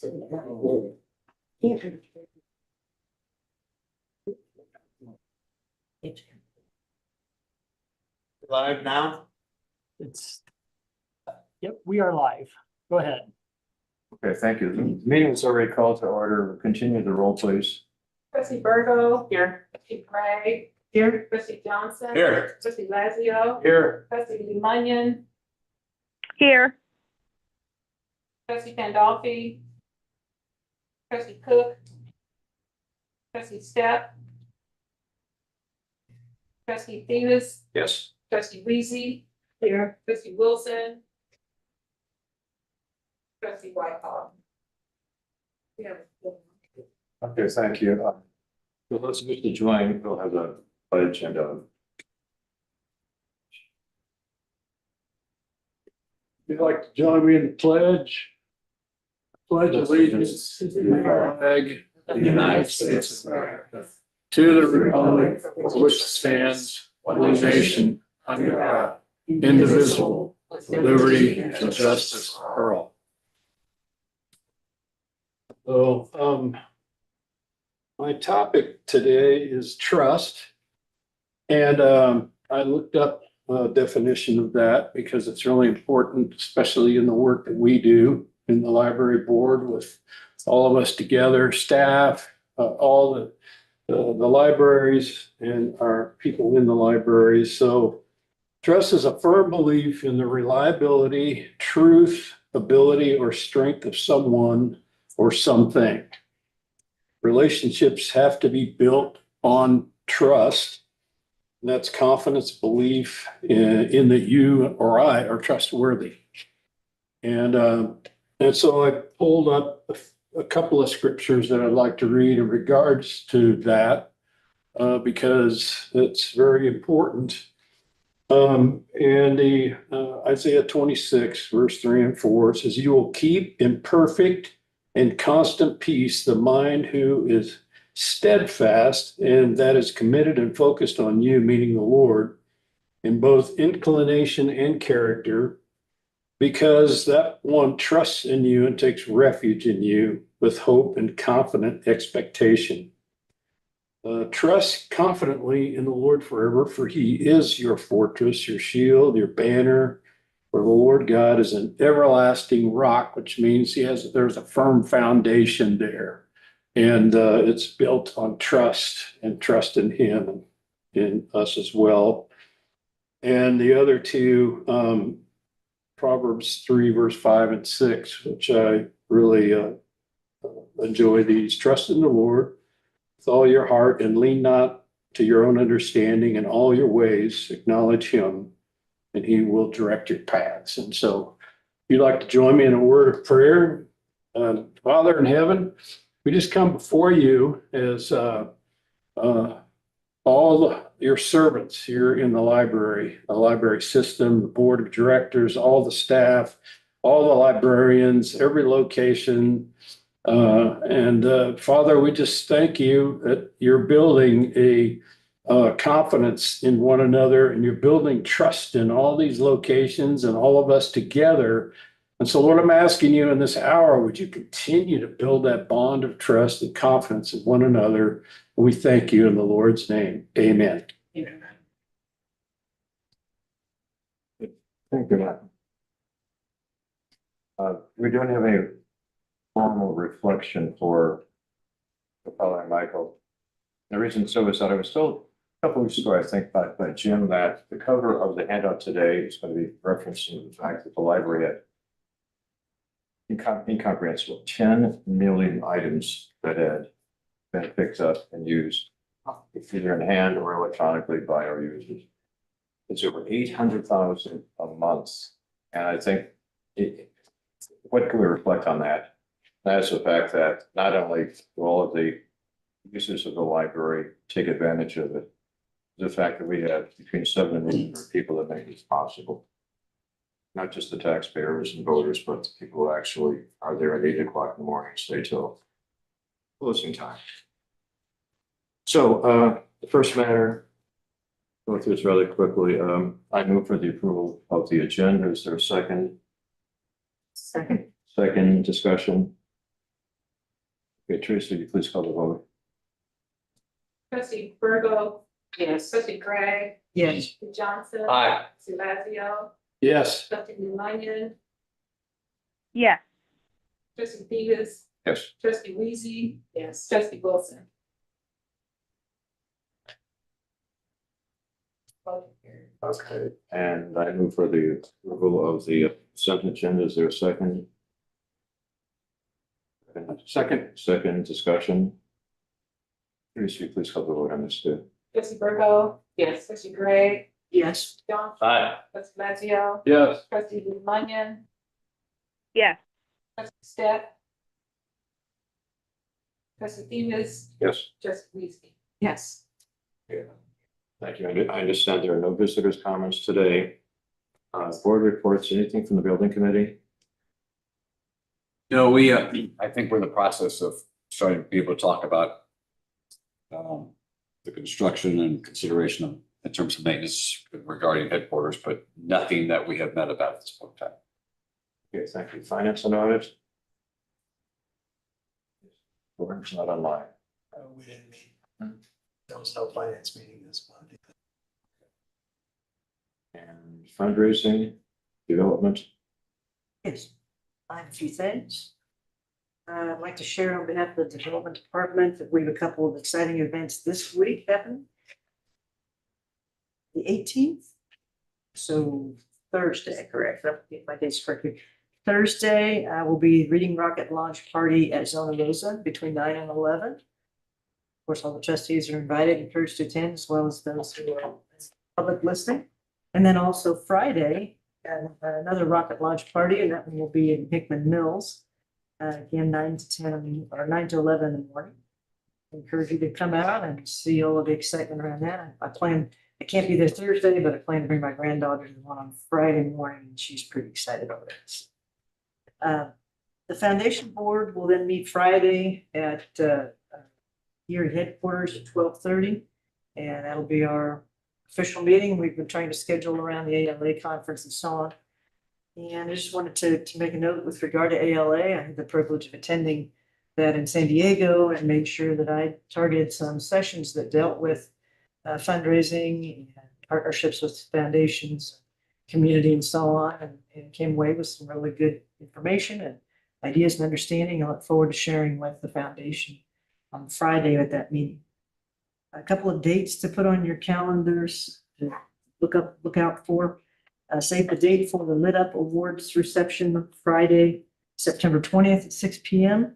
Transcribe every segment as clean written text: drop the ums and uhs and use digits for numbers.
Live now? It's, yep, we are live. Go ahead. Okay, thank you. The meeting was already called to order. Continue the roll, please. Trustee Virgo. Here. Trustee Gray. Here. Trustee Johnson. Here. Trustee Lazio. Here. Trustee Lee Munyon. Here. Trustee Pandolfi. Trustee Cook. Trustee Step. Trustee Theus. Yes. Trustee Weezy. Here. Trustee Wilson. Trustee Whitehall. Yeah. Okay, thank you. So let's move to join. We'll have the pledge and You'd like to join me in the pledge? Pledge allegiance to the flag of the United States of America, to the republic for which stands one nation under God, indivisible, with liberty and justice for all. So, my topic today is trust. And I looked up a definition of that because it's really important, especially in the work that we do in the library board with all of us together, staff, all the libraries and our people in the libraries. So trust is a firm belief in the reliability, truth, ability, or strength of someone or something. Relationships have to be built on trust. And that's confidence, belief in that you or I are trustworthy. And so I pulled up a couple of scriptures that I'd like to read in regards to that because it's very important. And the Isaiah 26, verse 3 and 4 says, "You will keep in perfect and constant peace the mind who is steadfast and that is committed and focused on you," meaning the Lord, "in both inclination and character, because that one trusts in you and takes refuge in you with hope and confident expectation." Trust confidently in the Lord forever, for he is your fortress, your shield, your banner. For the Lord God is an everlasting rock, which means there's a firm foundation there. And it's built on trust and trust in him and in us as well. And the other two, Proverbs 3, verse 5 and 6, which I really enjoy these. "Trust in the Lord with all your heart and lean not to your own understanding. In all your ways acknowledge him, and he will direct your paths." And so if you'd like to join me in a word of prayer. Father in heaven, we just come before you as all your servants here in the library system, the board of directors, all the staff, all the librarians, every location. And Father, we just thank you that you're building a confidence in one another, and you're building trust in all these locations and all of us together. And so, Lord, I'm asking you in this hour, would you continue to build that bond of trust and confidence in one another? We thank you in the Lord's name. Amen. Thank you, Matt. We don't have any formal reflection for the following Michael. The reason so is that I was told a couple weeks ago, I think, by Jim, that the cover of the handout today is going to be referencing the fact that the library had incomprehensible 10 million items that had been picked up and used either in hand or electronically by our users. It's over 800,000 a month. And I think what can we reflect on that? That's the fact that not only do all of the users of the library take advantage of it, the fact that we have between 7 and 8 people that make this possible. Not just the taxpayers and voters, but the people who actually are there at 8 o'clock in the morning, stay till closing time. So the first matter, go through this rather quickly. I move for the approval of the agenda. Is there a second? Second. Second discussion. Okay, Teresa, you please call the vote. Trustee Virgo. Yes. Trustee Gray. Yes. Trustee Johnson. Aye. Trustee Lazio. Yes. Trustee Luann. yes, Trustee Davis. Yes. Trustee Weezy. Yes. Trustee Wilson. Okay, and I move for the approval of the consent agenda. Is there a second? Second discussion. Teresa, you please call the vote on this too. Trustee Virgo. Yes. Trustee Gray. Yes. Johnson. Aye. Trustee Lazio. Yes. Trustee Luann. yes, Trustee Step. Trustee Davis. Yes. Trustee Weezy. Yes. Thank you. I understand there are no visitors' comments today. Board reports, anything from the building committee? No, I think we're in the process of starting to be able to talk about the construction and consideration of, in terms of maintenance regarding headquarters, but nothing that we have met about at this point in time. Okay, thank you. Finance and audit? Board's not online. We didn't meet. There was no finance meeting this month. And fundraising, development? Yes, I have a few things. I'd like to share on behalf of the Development Department that we have a couple of exciting events this week happening. The 18th, so Thursday, correct? I'll get my dates correctly. Thursday, I will be reading rocket launch party at Zona Rosa between 9 and 11. Of course, all the trustees are invited, encouraged to attend, as well as those who are public listening. And then also Friday, another rocket launch party, and that one will be in Hickman Mills. Again, 9 to 10 or 9 to 11 in the morning. Encourage you to come out and see all of the excitement around that. I can't be there Thursday, but I plan to bring my granddaughter to the one on Friday morning, and she's pretty excited over this. The foundation board will then meet Friday at here at headquarters at 12:30, and that'll be our official meeting. We've been trying to schedule around the ALA conference and so on. And I just wanted to make a note with regard to ALA. I had the privilege of attending that in San Diego and made sure that I targeted some sessions that dealt with fundraising and partnerships with foundations, community and so on, and came away with some really good information and ideas and understanding. I look forward to sharing with the foundation on Friday at that meeting. A couple of dates to put on your calendars to look out for. Save the date for the Lit Up Awards reception Friday, September 20th at 6 p.m.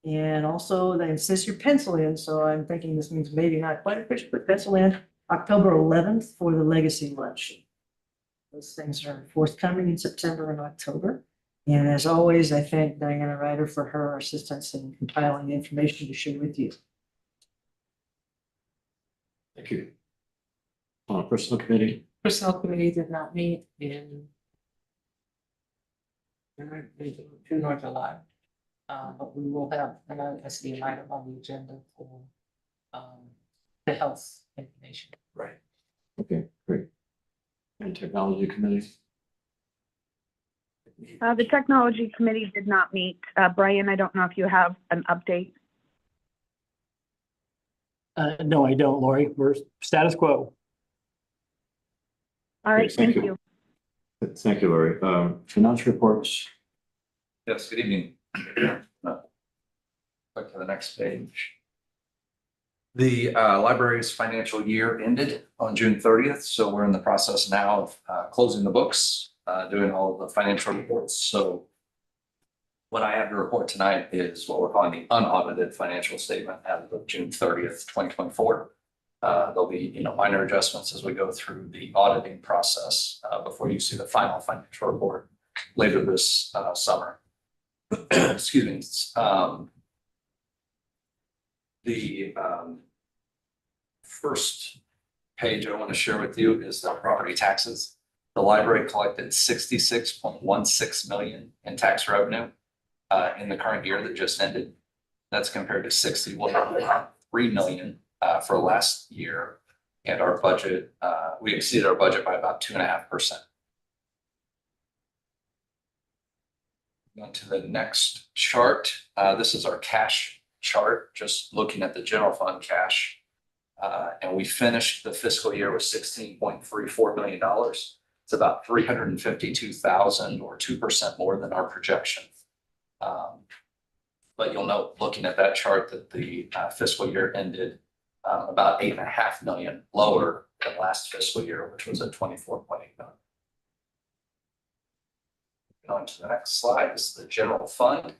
And also they insist your pencil in, so I'm thinking this means maybe not quite official, but pencil in October 11th for the Legacy Luncheon. Those things are forthcoming in September and October. And as always, I thank Diana Ryder for her assistance in compiling the information to share with you. Thank you. Personal committee? Personnel committee did not meet in June or July. But we will have an SD item on the agenda for the health information. Right. Okay, great. And technology committee? the technology committee did not meet. Brian, I don't know if you have an update. No, I don't, Lori. We're status quo. All right, Okay, thank thank you. you. Thank you, Lori. Finance reports? Yes, good evening. Click to the next page. The library's financial year ended on June 30th, so we're in the process now of closing the books, doing all of the financial reports. So what I have to report tonight is what we're calling the unaudited financial statement as of June 30th, 2024. There'll be, minor adjustments as we go through the auditing process before you see the final financial report later this summer. Excuse me. The first page I want to share with you is the property taxes. The library collected 66.16 million in tax revenue in the current year that just ended. That's compared to 61.3 million for last year. And our budget, we exceeded our budget by about 2.5%. On to the next chart. This is our cash chart, just looking at the general fund cash. And we finished the fiscal year with $16.34 million. It's about 352,000 or 2% more than our projection. But you'll note, looking at that chart, that the fiscal year ended about 8.5 million lower than last fiscal year, which was at 24.8 million. On to the next slide is the general fund.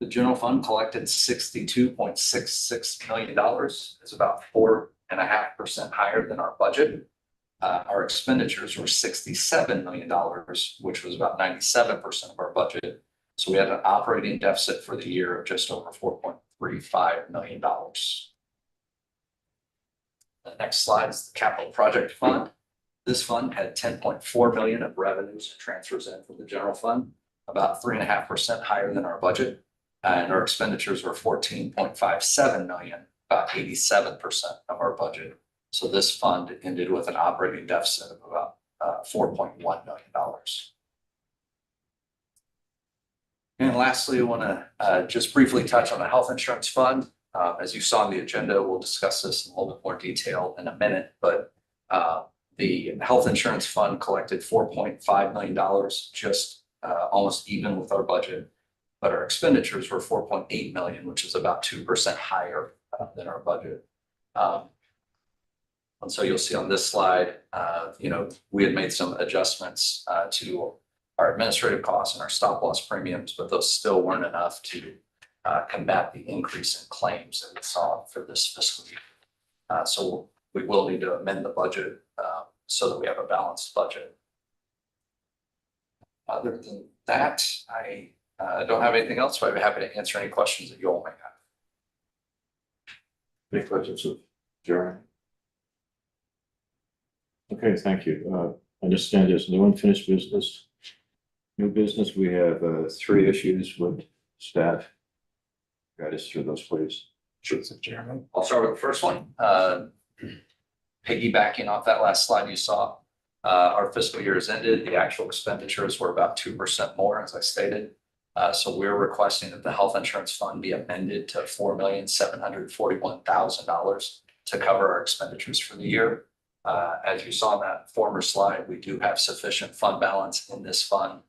The general fund collected $62.66 million. It's about 4.5% higher than our budget. Our expenditures were $67 million, which was about 97% of our budget. So we had an operating deficit for the year of just over $4.35 million. The next slide is the capital project fund. This fund had 10.4 million of revenues and transfers in from the general fund, about 3.5% higher than our budget. And our expenditures were 14.57 million, about 87% of our budget. So this fund ended with an operating deficit of about $4.1 million. And lastly, I want to just briefly touch on the health insurance fund. As you saw in the agenda, we'll discuss this in a little bit more detail in a minute, but the health insurance fund collected $4.5 million, just almost even with our budget. But our expenditures were 4.8 million, which is about 2% higher than our budget. And so you'll see on this slide, we had made some adjustments to our administrative costs and our stop loss premiums, but those still weren't enough to combat the increase in claims that we saw for this fiscal year. So we will need to amend the budget so that we have a balanced budget. Other than that, I don't have anything else, but I'd be happy to answer any questions that you all may have. Any questions of Jeremy? Okay, thank you. I understand there's no unfinished business. New business, we have 3 issues with staff. Guide us through those, please. Sure, Jeremy. I'll start with the first one. Piggybacking off that last slide you saw, our fiscal year has ended. The actual expenditures were about 2% more, as I stated. So we're requesting that the health insurance fund be amended to $4,741,000 to cover our expenditures for the year. As you saw in that former slide, we do have sufficient fund balance in this fund.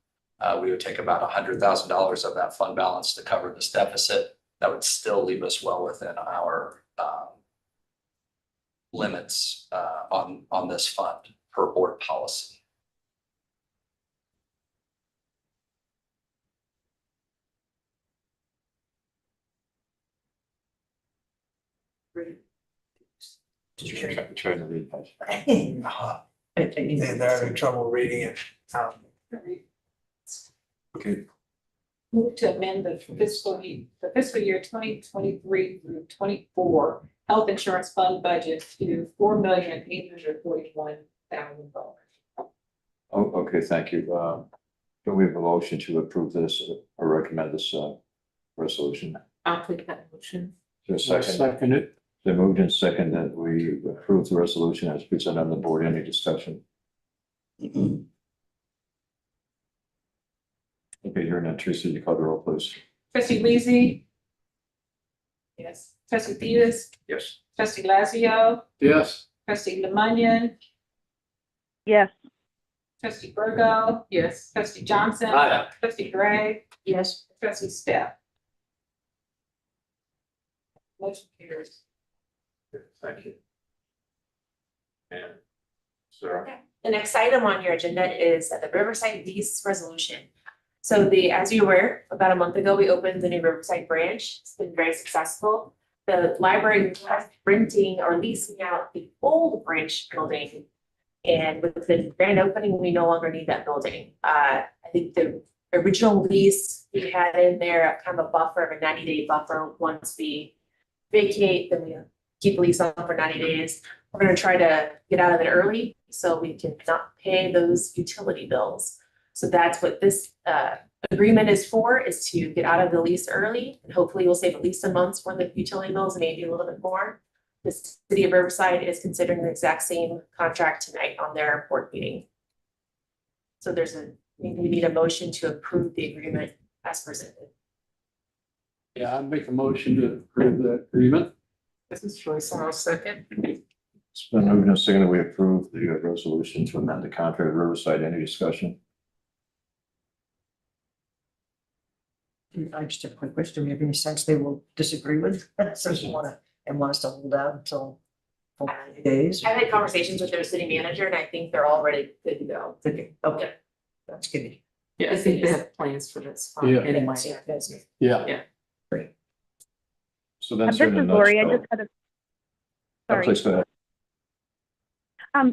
We would take about $100,000 of that fund balance to cover this deficit. That would still leave us well within our limits on this fund per board policy. Trying to read that. They're having trouble reading it. Okay, Move to amend the fiscal year 2023 through 24 health insurance fund budget to $4,841,000. oh, okay, thank you. Can we have a motion to approve this or recommend this resolution? I'll take that motion. Is there a second? Second it. They moved in second that we approve the resolution as presented on the board. Any discussion? Okay, you're not Teresa, you call the roll, please. Trustee Leezy? Yes. Trustee Theus? Yes. Trustee Lazio? Yes. Trustee Lemunian? Yes. Trustee Virgo? Yes. Trustee Johnson? Aye. Trustee Gray? Yes. Trustee Steph? Motion carries. Thank you. And Sarah? The next item on your agenda is the Riverside lease resolution. So as you're aware, about a month ago, we opened the new Riverside branch. It's been very successful. The library was renting or leasing out the old branch building. And with the grand opening, we no longer need that building. I think the original lease we had in there, kind of a buffer of a 90-day buffer. Once we vacate, then we keep the lease on for 90 days. We're going to try to get out of it early so we can not pay those utility bills. So that's what this agreement is to get out of the lease early, and hopefully we'll save at least a month's worth of utility bills, maybe a little bit more. The city of Riverside is considering the exact same contract tonight on their board meeting. So we need a motion to approve the agreement as presented. Yeah, I make a motion to approve that agreement. This is Joyce, and I'll second. It's been moved and seconded. We approve the resolution to amend the contract with Riverside. Any discussion? I just have a quick question. Do you have any sense they will disagree with? So you wanna, and want us to hold out until 90 days? I've had conversations with their city manager and I think they're all ready, good to go. Okay, that's good. Yeah, I think they have plans for this. Yeah. Anyway. Yeah, that's good. Yeah, So that's. This is Lori. I just had a, sorry. Please go ahead.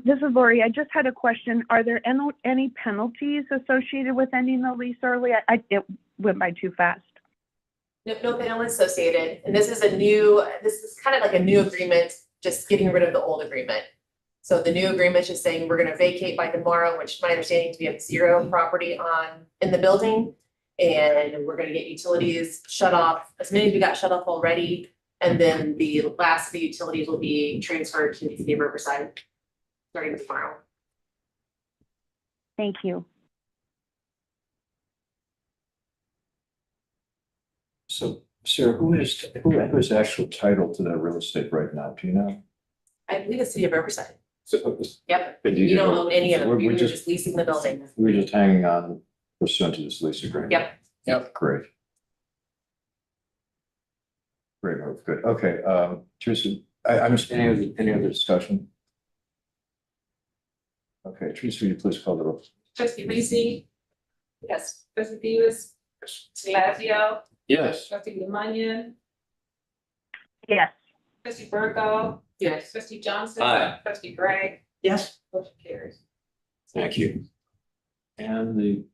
This is Lori. I just had a question. Are there any penalties associated with ending the lease early? It went by too fast. No penalty associated, and this is kind of like a new agreement, just getting rid of the old agreement. So the new agreement is saying we're gonna vacate by tomorrow, which my understanding to be have 0 property in the building. And we're gonna get utilities shut off, as many as we got shut off already. And then the last of the utilities will be transferred to the city of Riverside starting tomorrow. Thank you. So, Sarah, who is actual title to that real estate right now? Do you know? I believe the city of Riverside. So, Yep, but you don't own any of so them, we're you're just, just leasing the building. we're just hanging on pursuant to this lease agreement. Yep. Yep. Great. Great move, good. Okay, Teresa, I'm just, any other discussion? Okay, Teresa, will you please call the roll? Trustee Reese. Yes. Trustee Davis. Trustee Lazio. yes. Trustee Lemunion. Yes. Trustee Virgo. Yes. Trustee Johnson. Aye. Trustee Gray. Yes, Motion carries. Thank you. And the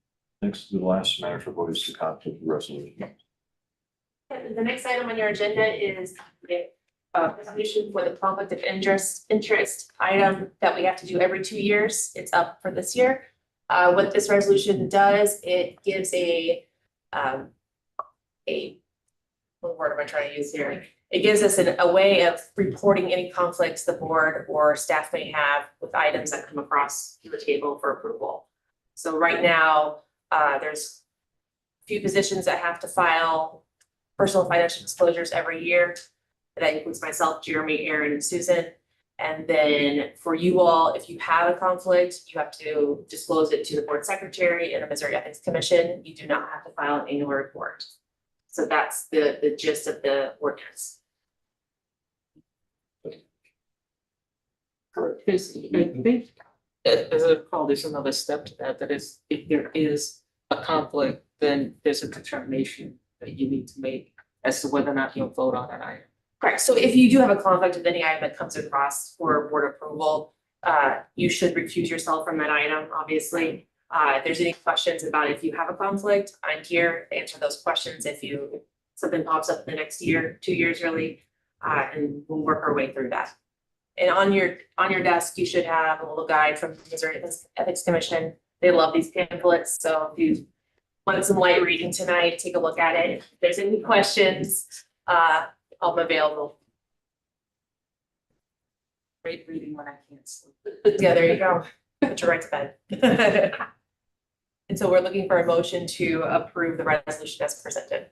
last matter for vote is the conflict resolution. The next item on your agenda is the resolution for the conflict of interest item that we have to do every 2 years. It's up for this year. What this resolution does, it gives what word am I trying to use here? It gives us a way of reporting any conflicts the board or staff may have with items that come across the table for approval. So right now, there's a few positions that have to file personal financial disclosures every year. That includes myself, Jeremy, Aaron, and Susan. And then for you all, if you have a conflict, you have to disclose it to the board secretary and the Missouri Ethics Commission. You do not have to file an annual report. So that's the gist of the ordinance. There's, I think, as I recall, there's another step to that is if there is a conflict, then there's a determination that you need to make as to whether or not you'll vote on that item. Correct. So if you do have a conflict with any item that comes across for board approval, you should recuse yourself from that item, obviously. If there's any questions about if you have a conflict, I'm here to answer those questions if something pops up in the next year, 2 years really, and we'll work our way through that. And on your desk, you should have a little guide from the Missouri Ethics Commission. They love these pamphlets, so if you want some light reading tonight, take a look at it. If there's any questions, I'm available. Great reading when I can't sleep. Yeah, there you go. Put you right to bed. And so we're looking for a motion to approve the resolution as presented.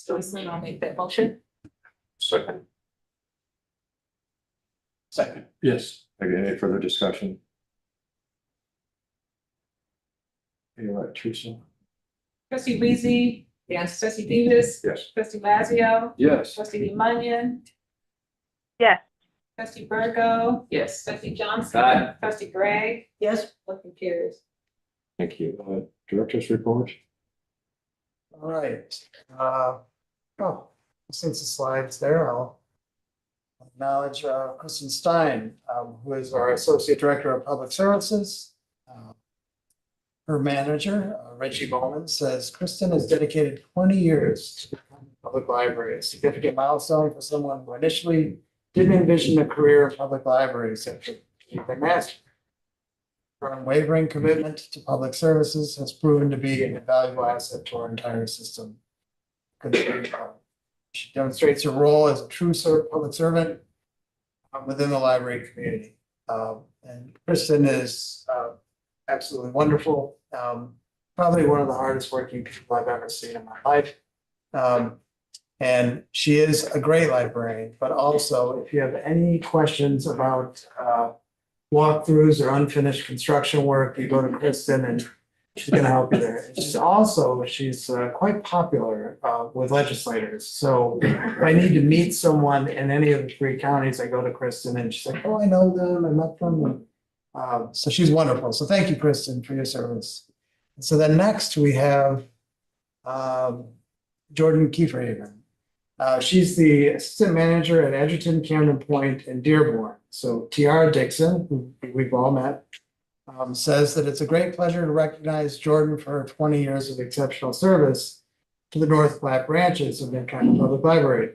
Joyce, I'll make that motion. Second. Second, yes. Any further discussion? You're right, Teresa. Trustee Reese. Yes. Trustee Davis. Yes. Trustee Lazio. Yes. Trustee Lemunion. Yes. Trustee Virgo. Yes. Trustee Johnson. Aye. Trustee Gray. yes, Motion carries. Thank you. Director's report? All right, since the slide's there, I'll acknowledge Kristen Stein, who is our Associate Director of Public Services. Her manager, Reggie Bowman, says Kristen has dedicated 20 years to the public library, a significant milestone for someone who initially didn't envision a career in public libraries after being master. Her unwavering commitment to public services has proven to be an invaluable asset to our entire system. She demonstrates her role as a true public servant within the library community. And Kristen is absolutely wonderful. probably one of the hardest working people I've ever seen in my life. And she is a great librarian, but also if you have any questions about walkthroughs or unfinished construction work, you go to Kristen and she's gonna help you there. And she's quite popular with legislators. So if I need to meet someone in any of the 3 counties, I go to Kristen and she's like, oh, I know them, I met them. So she's wonderful. So thank you, Kristen, for your service. So then next we have Jordan Kieferhaven. She's the assistant manager at Edgerton, Camden Point, and Dearborn. So Tiara Dixon, who we've all met, says that it's a great pleasure to recognize Jordan for her 20 years of exceptional service to the North Platte branches of Mankato Public Library.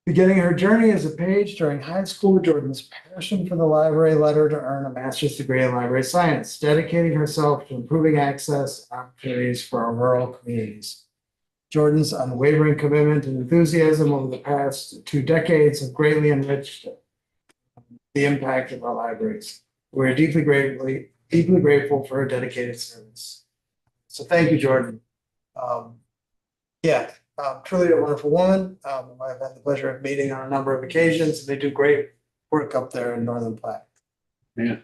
Beginning her journey as a page during high school, Jordan's passion for the library led her to earn a master's degree in library science, dedicating herself to improving access and opportunities for our rural communities. Jordan's unwavering commitment and enthusiasm over the past 2 decades have greatly enriched the impact of our libraries. We're deeply grateful for her dedicated service. So thank you, Jordan. Truly a wonderful woman. I've had the pleasure of meeting on a number of occasions. They do great work up there in Northern Platte. Yeah.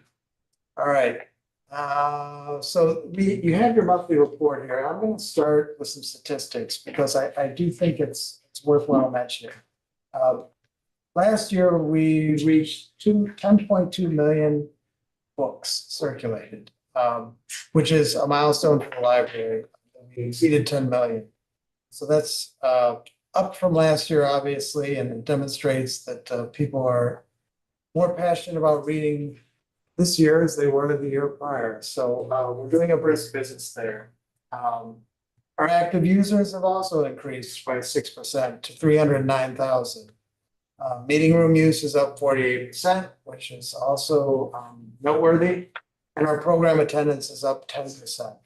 All right. You have your monthly report here. I'm going to start with some statistics because I do think it's worthwhile mentioning. Last year, we reached 10.2 million books circulated, which is a milestone for the library. We exceeded 10 million. So that's up from last year, obviously, and it demonstrates that people are more passionate about reading this year as they were the year prior. So we're doing a brisk business there. Our active users have also increased by 6% to 309,000. Meeting room use is up 48%, which is also noteworthy. And our program attendance is up 10%.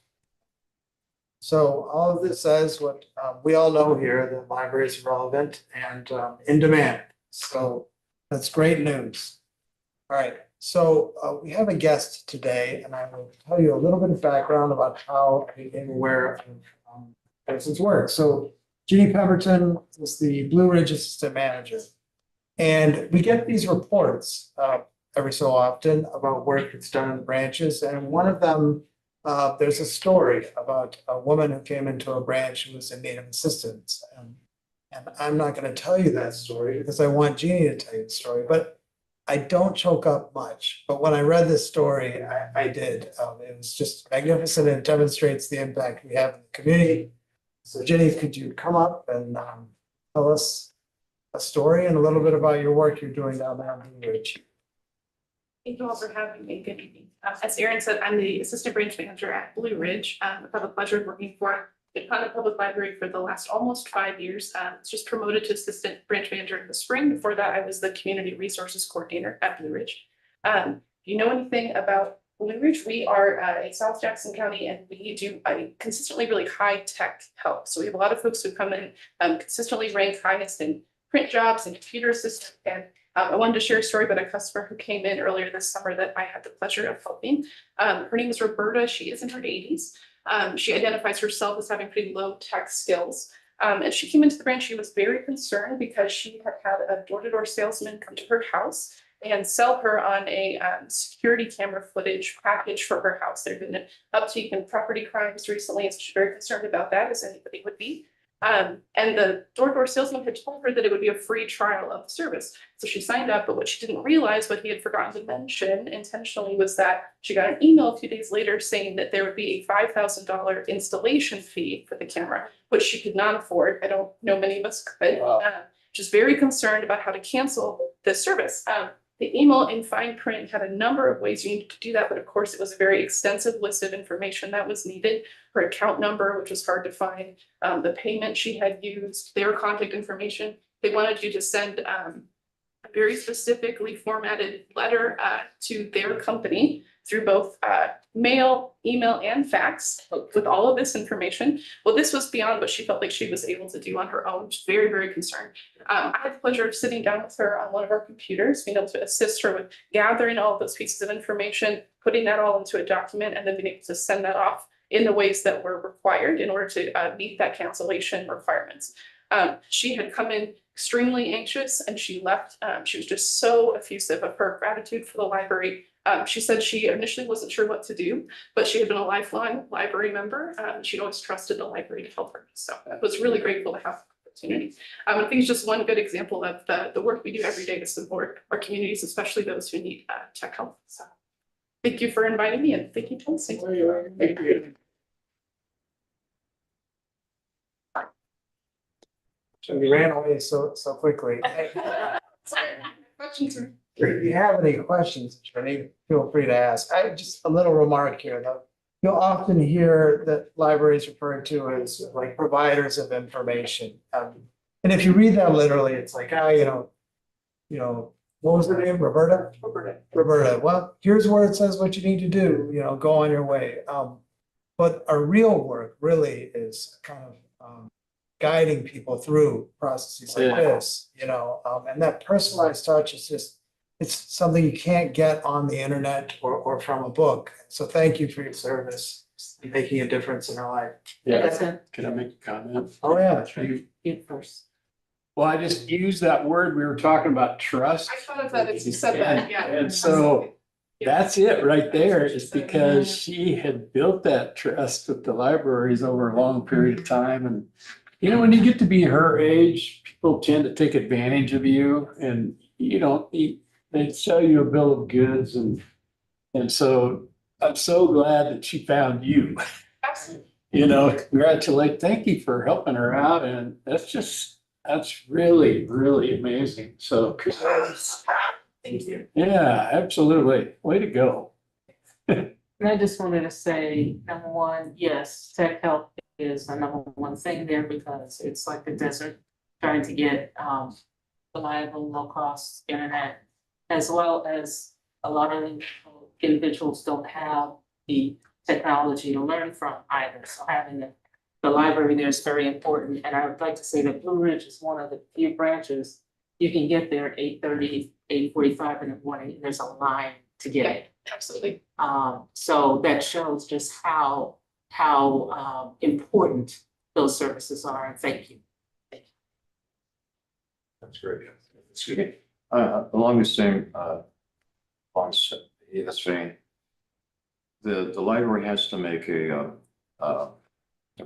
So all of this says what we all know here, that libraries are relevant and in demand. So that's great news. All right. So we have a guest today, and I will tell you a little bit of background about how I became aware of Edison's work. So Jeannie Pemberton is the Blue Ridge Assistant Manager. And we get these reports every so often about work that's done in the branches. And one of them, there's a story about a woman who came into a branch who was in need of assistance. And I'm not going to tell you that story because I want Jeannie to tell you the story. But I don't choke up much, but when I read this story, I did. It was just magnificent and demonstrates the impact we have in the community. So Jenny, could you come up and tell us a story and a little bit about your work you're doing down there on Blue Ridge? Thank you all for having me. Good evening. As Erin said, I'm the assistant branch manager at Blue Ridge. I've had the pleasure of working for the Mankato Public Library for the last almost 5 years. It's just promoted to assistant branch manager in the spring. Before that, I was the community resources coordinator at Blue Ridge. If you know anything about Blue Ridge, we are in South Jackson County, and we do consistently really high tech help. So we have a lot of folks who come in consistently rank highest in print jobs and computer assistant. And I wanted to share a story about a customer who came in earlier this summer that I had the pleasure of helping. Her name is Roberta. She is in her 80s. She identifies herself as having pretty low tech skills. And she came into the branch. She was very concerned because she had had a door-to-door salesman come to her house and sell her on a security camera footage package for her house. There had been an uptick in property crimes recently, and so she's very concerned about that, as anybody would be. And the door-to-door salesman had told her that it would be a free trial of the service. So she signed up, but what she didn't realize, what he had forgotten to mention intentionally, was that she got an email a few days later saying that there would be a $5,000 installation fee for the camera, which she could not afford. I don't know many of us could. Just very concerned about how to cancel this service. The email in fine print had a number of ways you needed to do that, but of course it was a very extensive list of information that was needed. Her account number, which was hard to find, the payment she had used, their contact information. They wanted you to send a very specifically formatted letter to their company through both mail, email, and fax with all of this information. Well, this was beyond what she felt like she was able to do on her own. She's very, very concerned. I had the pleasure of sitting down with her on one of our computers, being able to assist her with gathering all of those pieces of information, putting that all into a document, and then being able to send that off in the ways that were required in order to meet that cancellation requirements. She had come in extremely anxious and she left. She was just so effusive of her gratitude for the library. She said she initially wasn't sure what to do, but she had been a lifelong library member. She'd always trusted the library to help her. So I was really grateful to have the opportunity. I think it's just one good example of the work we do every day to support our communities, especially those who need tech help. So thank you for inviting me and thank you for listening. Thank you. You ran away so quickly. Questions or- If you have any questions, Attorney, feel free to ask. I just a little remark here though. You'll often hear that libraries referred to as like providers of information. And if you read that literally, it's like, what was her name? Roberta? Roberta. Well, here's where it says what you need to do, go on your way. But our real work really is kind of guiding people through processes like this, and that personalized touch is just, it's something you can't get on the internet or from a book. So thank you for your service, making a difference in our life. Yeah, can I make a comment? Oh, yeah. You first. Well, I just used that word, we were talking about trust. I thought of that as you said that, yeah. And so that's it right there, is because she had built that trust with the libraries over a long period of time. And, when you get to be her age, people tend to take advantage of you and they sell you a bill of goods. And so I'm so glad that she found you. Absolutely. Congratulate, thank you for helping her out. And that's really, really amazing. So Thank you. yeah, absolutely. Way to go. And I just wanted to say, number one, yes, tech help is the number one thing there because it's like the desert trying to get reliable, low cost internet, as well as a lot of individuals don't have the technology to learn from either. So having the library there is very important. And I would like to say that Blue Ridge is one of the few branches you can get there at 8:30, 8:45 in the morning. There's a line to get it. Absolutely. So that shows just how important those services are, and thank you. That's great. Excuse me. Along the same, this vein, the library has to make a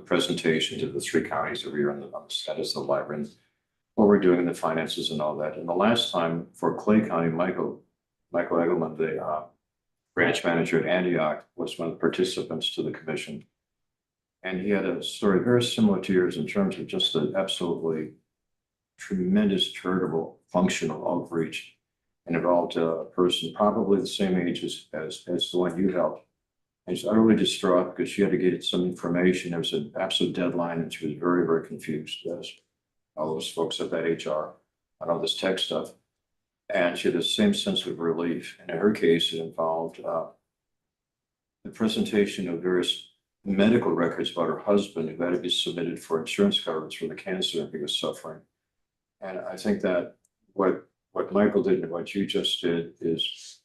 presentation to the 3 counties every year on the status of the library, and what we're doing in the finances and all that. And the last time for Clay County, Michael Egelman, the branch manager at Antioch, was one of the participants to the commission. And he had a story very similar to yours in terms of just the absolutely tremendous charitable functional outreach, and involved a person probably the same age as the one you helped. And she's utterly distraught because she had to get some information. There was an absolute deadline and she was very, very confused, as all those folks at that HR on all this tech stuff. And she had the same sense of relief. And in her case, it involved the presentation of various medical records about her husband who had to be submitted for insurance coverage for the cancer he was suffering. And I think that what Michael did and what you just did is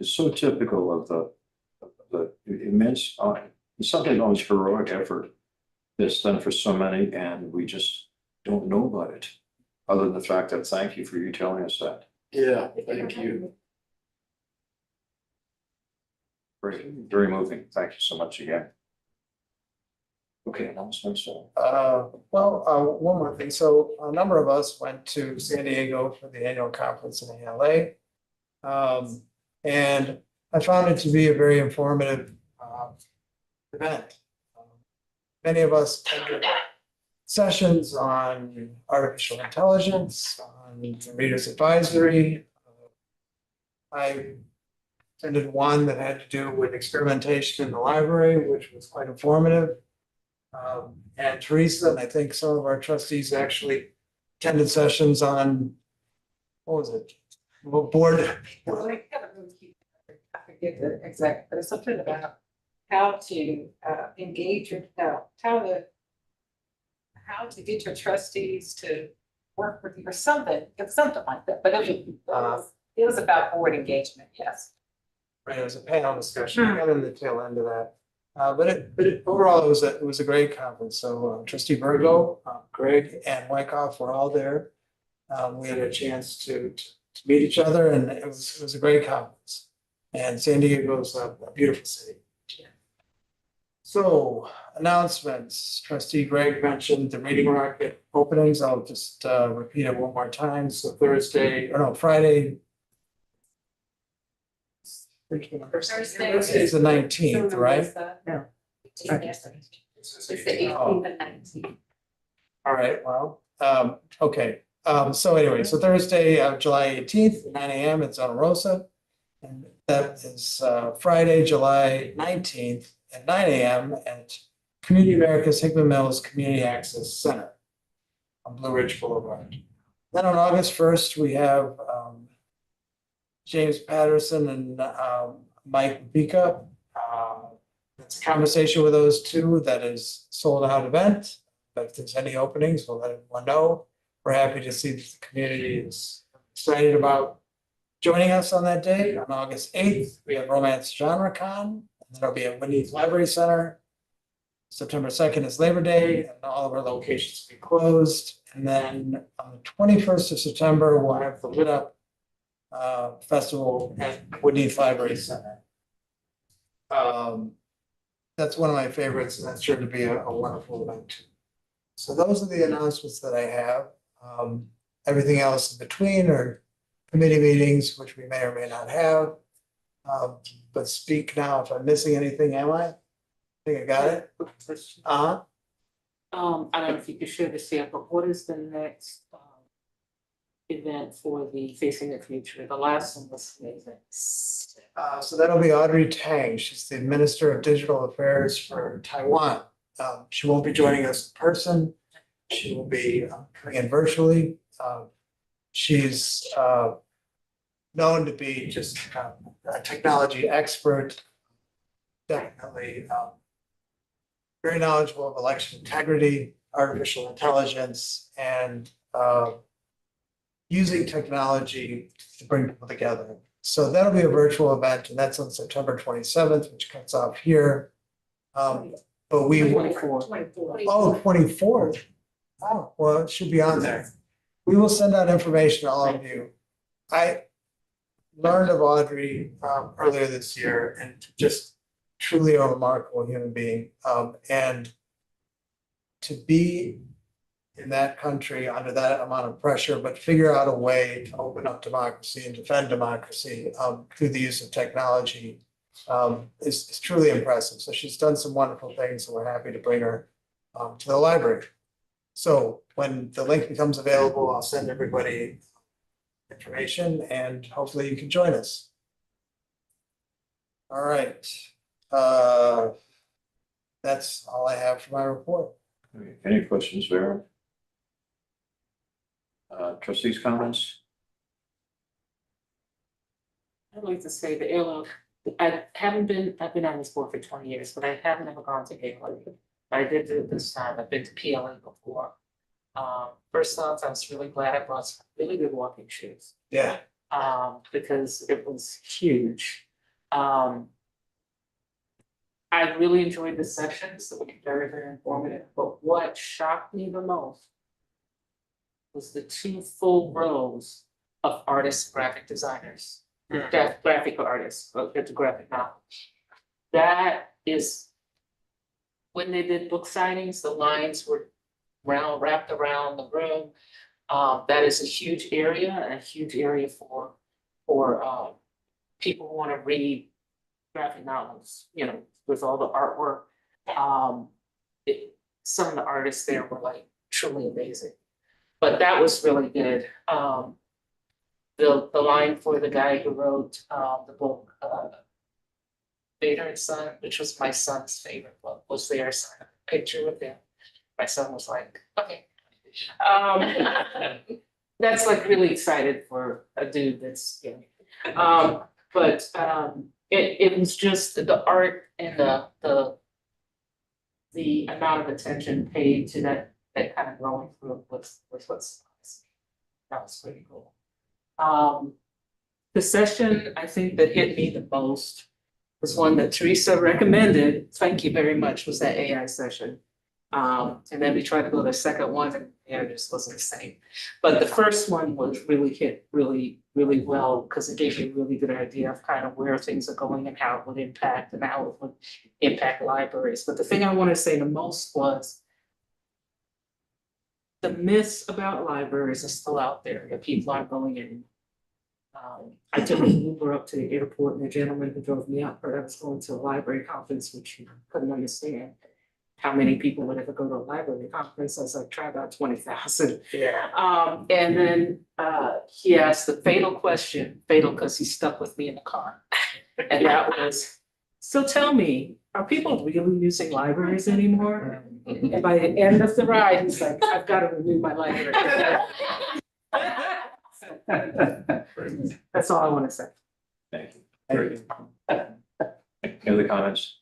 so typical of the immense, something almost heroic effort that's done for so many, and we just don't know about it. Other than the fact that thank you for you telling us that. Yeah, thank you. Very, very moving. Thank you so much again. Okay, announcements. One more thing. So a number of us went to San Diego for the annual conference in ALA. And I found it to be a very informative event. Many of us attended sessions on artificial intelligence, on readers advisory. I attended one that had to do with experimentation in the library, which was quite informative. And Teresa, and I think some of our trustees actually attended sessions on, what was it? Board. I forget the exact, but it's something about how to engage your, how to get your trustees to work with you or something, it's something like that, but it was about board engagement, yes. Right, it was a panel discussion, I got in the tail end of that. But overall, it was a great conference. So trustee Virgo, Greg and Wyckoff were all there. We had a chance to meet each other and it was a great conference. And San Diego is a beautiful city. So announcements, trustee Greg mentioned the Reading Rocket openings. I'll just repeat it one more time. So Friday. Thursday. It's the 19th, right? No. It's the 18th and 19th. All right, well, okay, so anyway, so Thursday, July 18th, 9 AM at Zona Rosa. And that is Friday, July 19th at 9 AM at Community America's Hickman Mills Community Access Center on Blue Ridge Boulevard. Then on August 1st, we have James Patterson and Mike Bika. It's a conversation with those two that is sold out event. But if there's any openings, we'll let everyone know. We're happy to see that the community is excited about joining us on that day. On August 8th, we have Romance Genre Con, and that'll be at Winnie's Library Center. September 2nd is Labor Day, and all of our locations will be closed. And then on the 21st of September, we'll have the Lit Up Festival at Woodneath Library Center. That's one of my favorites, and that's sure to be a wonderful event too. So those are the announcements that I have. Everything else in between are committee meetings, which we may or may not have. But speak now if I'm missing anything, am I? I think I got it. I don't know if you could share this yet, but what is the next event for the Facing the Future? The last one was amazing. So that'll be Audrey Tang. She's the Minister of Digital Affairs for Taiwan. She won't be joining us in person. She will be coming in virtually. She's known to be just a technology expert, definitely very knowledgeable of election integrity, artificial intelligence, and using technology to bring people together. So that'll be a virtual event, and that's on September 27th, which cuts off here. But we 24. Oh, 24th. Oh, well, it should be on there. We will send out information to all of you. I learned of Audrey earlier this year and just truly a remarkable human being. And to be in that country under that amount of pressure, but figure out a way to open up democracy and defend democracy through the use of technology is truly impressive. So she's done some wonderful things, and we're happy to bring her to the library. So when the link becomes available, I'll send everybody information and hopefully you can join us. All right. That's all I have for my report. Any questions, Vera? Trustees' comments? I'd like to say the ALO, I've been on this board for 20 years, but I haven't ever gone to ALO. I did do it this time. I've been to PLA before. First off, I was really glad I brought some really good walking shoes. Yeah. Because it was huge. I really enjoyed the sessions. They were very, very informative. But what shocked me the most was the 2 full rows of artists, graphic designers, graphic artists, the graphic novel. That is, when they did book signings, the lines were wrapped around the room. That is a huge area, and a huge area for people who want to read graphic novels, you know, with all the artwork. Some of the artists there were like truly amazing. But that was really good. The line for the guy who wrote the book Vader and Son, which was my son's favorite book, was there, signed a picture with him. My son was like, okay. That's like really excited for a dude that's, you know. But it was just the art and the amount of attention paid to that kind of growing through was what's nice. That was pretty cool. The session I think that hit me the most was one that Teresa recommended, thank you very much, was that AI session. And then we tried to go to the second one and it just wasn't the same. But the first one was really hit really well because it gave you a really good idea of kind of where things are going and how it would impact and how it would impact libraries. But the thing I want to say the most was the myths about libraries are still out there that people aren't going in. I took an Uber up to the airport and the gentleman who drove me up heard I was going to a library conference, which he couldn't understand how many people would ever go to a library conference. I was like, try about 20,000. Yeah. And then he asked the fatal question, fatal because he stuck with me in the car. And that was, so tell me, are people really using libraries anymore? And by the end of the ride, he's like, I've got to renew my library. That's all I want to say. Thank you. Great. Any other comments?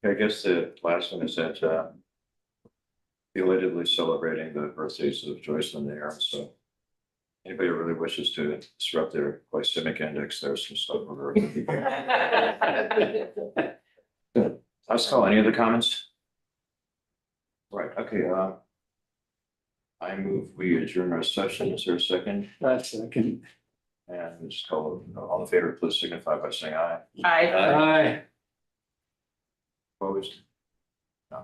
I guess the last one is that belatedly celebrating the birthdays of Joyce and Aaron, so anybody who really wishes to disrupt their glycemic index, there's some stuff we're very. Pascal, any other comments? Right, okay, I move we adjourn our session. Is there a second? That's second. And just call, all in favor, please signify by saying aye. I Aye. Opposed? No.